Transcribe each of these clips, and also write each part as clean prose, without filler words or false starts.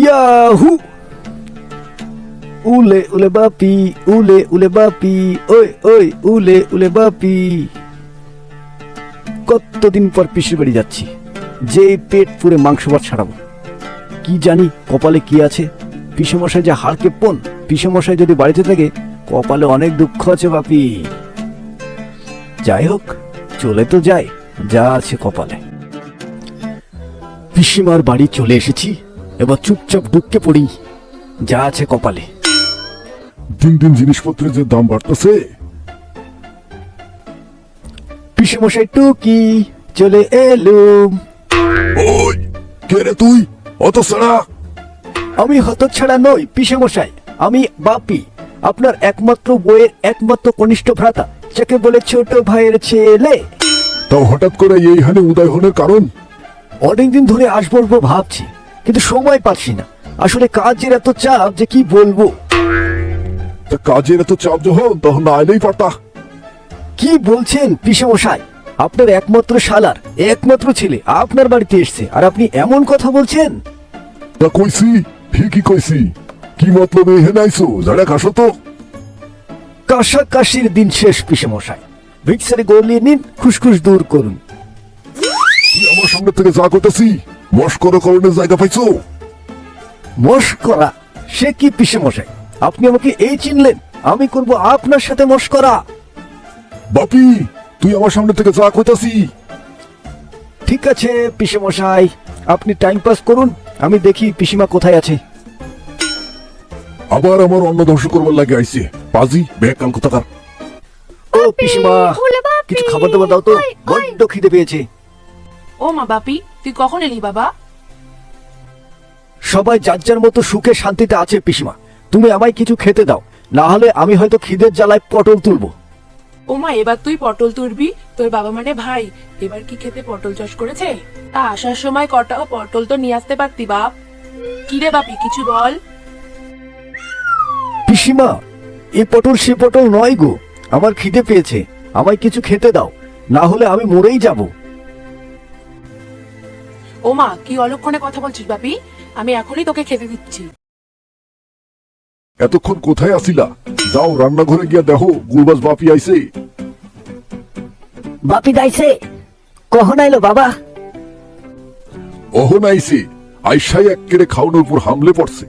Yahoo! উলে উলে বাপি, উলে উলে বাপি, ওই ওই উলে উলে বাপি। কতদিন পর পিসির বাড়ি যাচ্ছি, যে পেট পুরে মাংস ভাত ছাড়াবো। কি জানি কপালে কি আছে। পিসেমশাই যে হাড় কেপ্পন, পিসেমশাই যদি বাড়িতে থাকে কপালে অনেক দুঃখ আছে বাপি। যাই হোক, চলে তো যায়, যা আছে কপালে। পিসিমার বাড়ি চলে এসেছি, এবার চুপচাপ ঢুকে পড়ি, যা আছে কপালে। দিন দিন জিনিসপত্রের যে দাম বাড়তেছে। পিসেমশাই টুকি চলে এলুম। ওই কে রে তুই? অত সারা আমি হতচ্ছাড়া নই পিসেমশাই, আমি বাপি, আপনার একমাত্র বইয়ের একমাত্র কনিষ্ঠ ভ্রাতা, যাকে বলে ছোট ভাইয়ের ছেলে। তাও হঠাৎ করে এইখানে উদয় হনের কারণ? অনেকদিন ধরে আসবো ভাবছি, কিন্তু সময় পাচ্ছি না। আসলে কাজের এত চাপ যে কি বলবো। তা কাজের এত চাপ যখন, তখন না আইলেই পারতা। কি বলছেন পিসেমশাই? আপনার একমাত্র শালার একমাত্র ছেলে আপনার বাড়িতে এসছে, আর আপনি এমন কথা বলছেন? তা কইছি, ঠিকই কইছি। কি মতলব এইখানে আইসো? যারা কাশো তো। কাশাকাশির দিন শেষ পিসেমশাই, ভিক্সারে গলিয়ে নিন, খুশখুশ দূর করুন। তুই আমার সামনে থেকে যা করতেছি, মস্করা করণের জায়গা পাইছো? মশকরা? সে কি পিসেমশাই, আপনি আমাকে এই চিনলেন? আমি করব আপনার সাথে মশকরা? বাপি, তুই আমার সামনে থেকে যা কইতাছি। ঠিক আছে পিসেমশাই, আপনি টাইম পাস করুন, আমি দেখি পিসিমা কোথায় আছে। আবার আমার অন্ন ধ্বংস করবার লাগে আইছে পাজি বেকাল কোথাকার। ও পিসিমা, কিছু খাবার দাবার দাও তো, বড্ড খিদে পেয়েছে। ও মা বাপি, তুই কখন এলি বাবা? সবাই যার যার মতো সুখে শান্তিতে আছে পিসিমা, তুমি আমায় কিছু খেতে দাও, না হলে আমি হয়তো খিদের জ্বালায় পটল তুলবো। ও মা, এবার তুই পটল তুলবি? তোর বাবা মানে ভাই এবার কি খেতে পটল চাষ করেছে? তা আসার সময় কটা পটল তো নিয়ে আসতে পারতি বাপ। কি রে বাপি, কিছু বল। পিসিমা, এ পটল সে পটল নয় গো, আমার খিদে পেয়েছে, আমায় কিছু খেতে দাও, না হলে আমি মরেই যাব। ও মা, কি অলক্ষণে কথা বলছিস বাপি? আমি এখনই তোকে খেতে দিচ্ছি। এতক্ষণ কোথায় আসিলা? যাও রান্নাঘরে গিয়া দেখো গুলবাজ বাপি আইছে। বাপি দাইছে কখন আইলো বাবা? অহন আইছে, আইসাই এক্কেরে খাওয়ানোর উপর হামলে পড়ছে।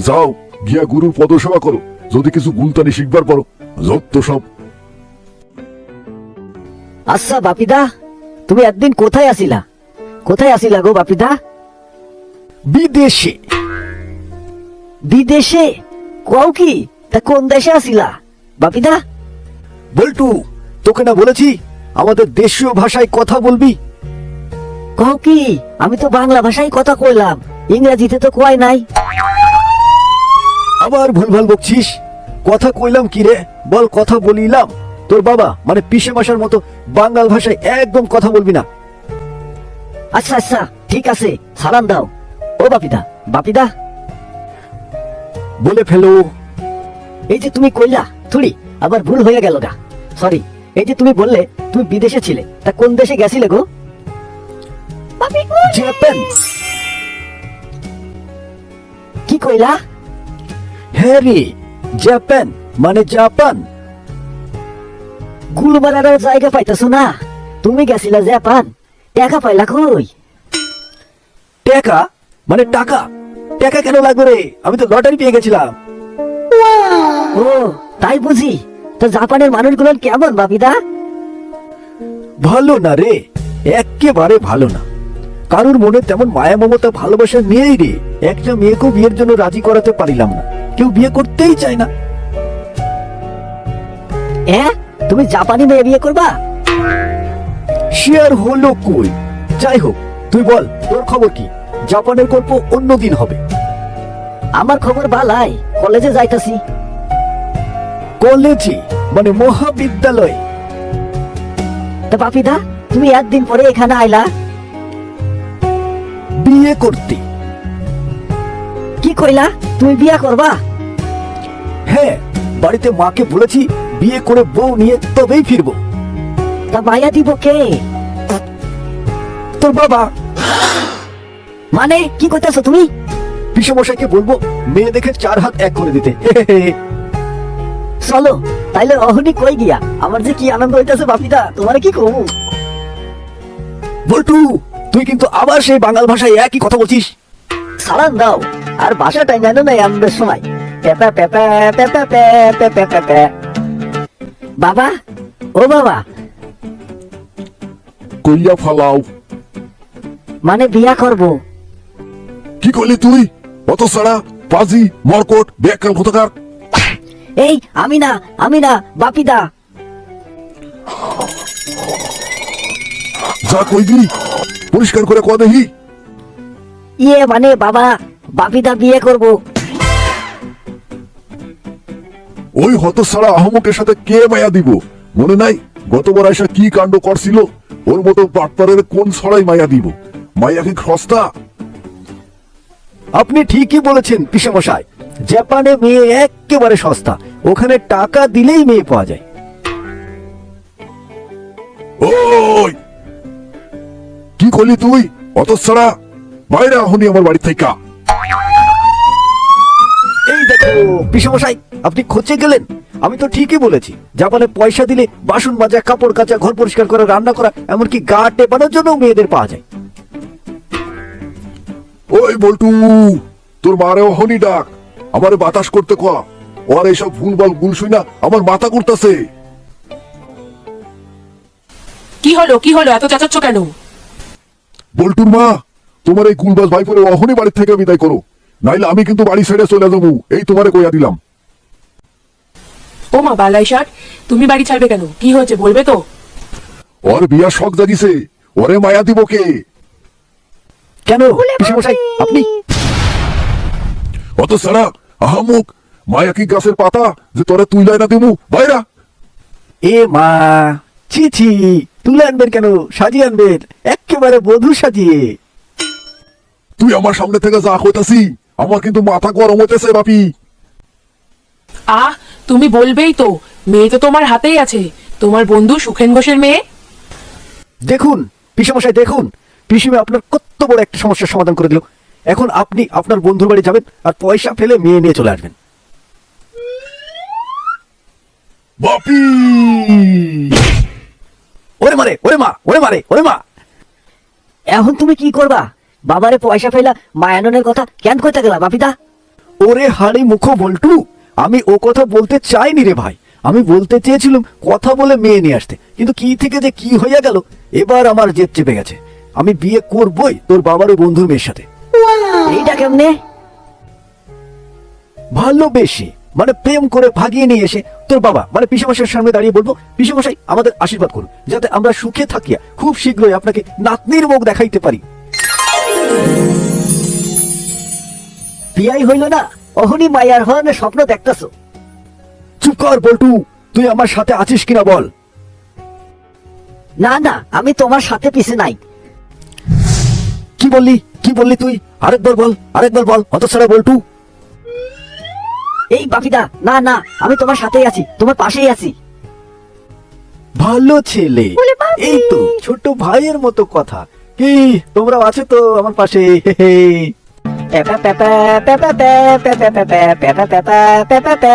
যাও গিয়া গুরুর পদসেবা করো, যদি কিছু গুলতানি শিখবার পারো। যত সব। আচ্ছা বাপিদা, তুমি একদিন কোথায় আসিলা? কোথায় আসিলা গো বাপিদা? বিদেশে। বিদেশে? কও কি? তা কোন দেশে আসিলা বাপিদা? বল্টু, তোকে না বলেছি আমাদের দেশীয় ভাষায় কথা বলবি? কও কি? আমি তো বাংলা ভাষায় কথা কইলাম, ইংরেজিতে তো কয় নাই। আবার ভুলভাল বকছিস। কথা কইলাম কি রে, বল কথা বলিলাম। তোর বাবা মানে পিসে মাসার মতো বাংলা ভাষায় একদম কথা বলবি না। আচ্ছা আচ্ছা ঠিক আছে, সালাম দাও। ও বাপিদা, বাপিদা বলে ফেলো। এই যে তুমি কইলা থুড়ি, আবার ভুল হয়ে গেল গা, সরি। এই যে তুমি বললে তুমি বিদেশে ছিলে, তা কোন দেশে গেছিলে গো? জাপান। কি কইলা? হ্যাঁ রে, জাপান মানে জাপান। গুল মারার জায়গা পাইতেছো না? তুমি গেছিলা জাপান, টাকা পাইলা কই? টাকা মানে টাকা? টাকা কেন লাগবে রে, আমি তো লটারি পেয়ে গেছিলাম। ও তাই বুঝি। তো জাপানের মানুষগুলো কেমন বাপিদা? ভালো না রে, একেবারে ভালো না। কারোর মনে তেমন মায়া মমতা ভালোবাসা নেই রে। একটা মেয়েকেও বিয়ের জন্য রাজি করাতে পারিলাম না, কেউ বিয়ে করতেই চায় না। তুমি জাপানি মেয়ে বিয়ে করবা? শেয়ার হলো কই? যাই হোক, তুই বল তোর খবর কি? জাপানের গল্প অন্যদিন হবে। আমার খবর বালাই, কলেজে যাইতাছি। কলেজে মানে মহাবিদ্যালয়? তা বাপিদা, তুমি একদিন পরে এখানে আইলা বিয়ে করতে। কি কইলা? তুমি বিয়া করবা? হ্যাঁ, বাড়িতে মাকে বলেছি বিয়ে করে বউ নিয়ে তবেই ফিরবো। তা মায়া দিব কে? তোর বাবা। মানে কি কইতাছো তুমি? পিসেমশাইকে বলবো মেয়ে দেখে 4 হাত 1 করে দিতে। চলো তাইলে অহনি কই গিয়া, আমার যে কি আনন্দ হইতাছে বাপিদা, তোমার কি কমু। বল্টু, তুই কিন্তু আবার সেই বাঙাল ভাষায় একই কথা বলছিস। সালাম দাও, আর ভাষাটাই জানো না আমাদের সময়। পেপা পেপা পেপা পেপা পেপা। বাবা, ও বাবা, কইয়া ফালাও। মানে বিয়া করব। কি করলি তুই? অত সারা পাজি মরকট বেকাল কোথাকার। এই আমি না বাপিদা। যা কইবি পরিষ্কার করে কয়া দেখি। ইয়ে মানে বাবা, বাপিদা বিয়ে করব। ওই হতছাড়া আহমকের সাথে কে মায়া দিব? মনে নাই গতবার আইসা কি কাণ্ড করছিল? ওর মতো পাটপারের কোন ছড়াই মায়া দিব? মায়া কি সস্তা? আপনি ঠিকই বলেছেন পিসেমশাই, জাপানে মেয়ে একেবারে সস্তা, ওখানে টাকা দিলেই মেয়ে পাওয়া যায়। ওই কি করলি তুই? হতছাড়া বাইরে আহনি আমার বাড়ি থেকে। এই দেখো পিসেমশাই, আপনি খোঁজে গেলেন। আমি তো ঠিকই বলেছি, জাপানে পয়সা দিলে বাসন মাজা, কাপড় কাচা, ঘর পরিষ্কার করা, রান্না করা, এমনকি গা টেপানোর জন্য মেয়েদের পাওয়া যায়। ওই বল্টু, তোর মারে অহনি ডাক, আমারে বাতাস করতে কয়া। ওর এইসব ভুলভাল গুল শুই না আমার মাথা করতেছে। কি হলো এত চেঁচাচ্ছ কেন? বল্টুর মা, তোমার এই গুলবাজ ভাই পরে অহনি বাড়ি থেকে বিদায় করো, নাইলে আমি কিন্তু বাড়ি ছেড়ে চলে যাবো। এই তোমারে কইয়া দিলাম। ও মা বালাই ষাট, তুমি বাড়ি ছাড়বে কেন? কি হয়েছে বলবে তো? ওর বিয়া শখ জাগিছে, ওরে মায়া দিব কে? কেন পিসেমশাই আপনি? অত সারা আহামুক, মায়া কি গাছের পাতা যে তোরে তুইলাই না দিমু? বাইরা। এ মা, ছি ছি, তুলে আনবেন কেন, সাজিয়ে আনবেন, একেবারে বধূ সাজিয়ে। তুই আমার সামনে থেকে যা কইতাছি আমার কিন্তু মাথা গরম হইতেছে বাপি। আহ, তুমি বলবেই তো, মেয়ে তো তোমার হাতেই আছে, তোমার বন্ধু সুখেন ঘোষের মেয়ে। দেখুন পিসেমশাই, দেখুন পিসিমে আপনার কত বড় একটা সমস্যার সমাধান করে দিল। এখন আপনি আপনার বন্ধুর বাড়ি যাবেন আর পয়সা ফেলে মেয়ে নিয়ে চলে আসবেন। বাপি ওরে মারে, ওরে মা, ওরে মারে, ওরে মা। এখন তুমি কি করবা? বাবারে পয়সা ফেলা মায়াননের কথা কেন কইতে গেলা বাপিদা? ওরে হাড়ি মুখো বল্টু, আমি ও কথা বলতে চাইনি রে ভাই। আমি বলতে চেয়েছিলাম কথা বলে মেয়ে নিয়ে আসতে, কিন্তু কি থেকে যে কি হইয়া গেল, এবার আমার জেদ চেপে গেছে। আমি বিয়ে করবই তোর বাবার ওই বন্ধুর মেয়ের সাথে। এইটা কেমনে? ভালোবেসে মানে প্রেম করে ভাগিয়ে নিয়ে এসে তোর বাবা মানে পিসেমশাইয়ের সামনে দাঁড়িয়ে বলবো, পিসেমশাই আমাদের আশীর্বাদ করুন, যাতে আমরা সুখে থাকিয়া খুব শীঘ্রই আপনাকে নাতনির মুখ দেখাইতে পারি। বিয়াই হইল না, অহনি মায়ার হওয়ার স্বপ্ন দেখতেছো। চুপ কর বল্টু, তুই আমার সাথে আছিস কিনা বল। না না, আমি তোমার সাথে পিছে নাই। কি বললি, কি বললি তুই? আরেকবার বল, আরেকবার বল, হতছাড়া বল্টু। এই বাপিদা, না না, আমি তোমার সাথেই আছি, তোমার পাশেই আছি। ভালো ছেলে, এই তো ছোট ভাইয়ের মতো কথা। কি তোমরা আছো তো আমার পাশে? হে হে। পেপা পেপা পেপা পেপা পেপা পেপা পেপা পেপা পেপা।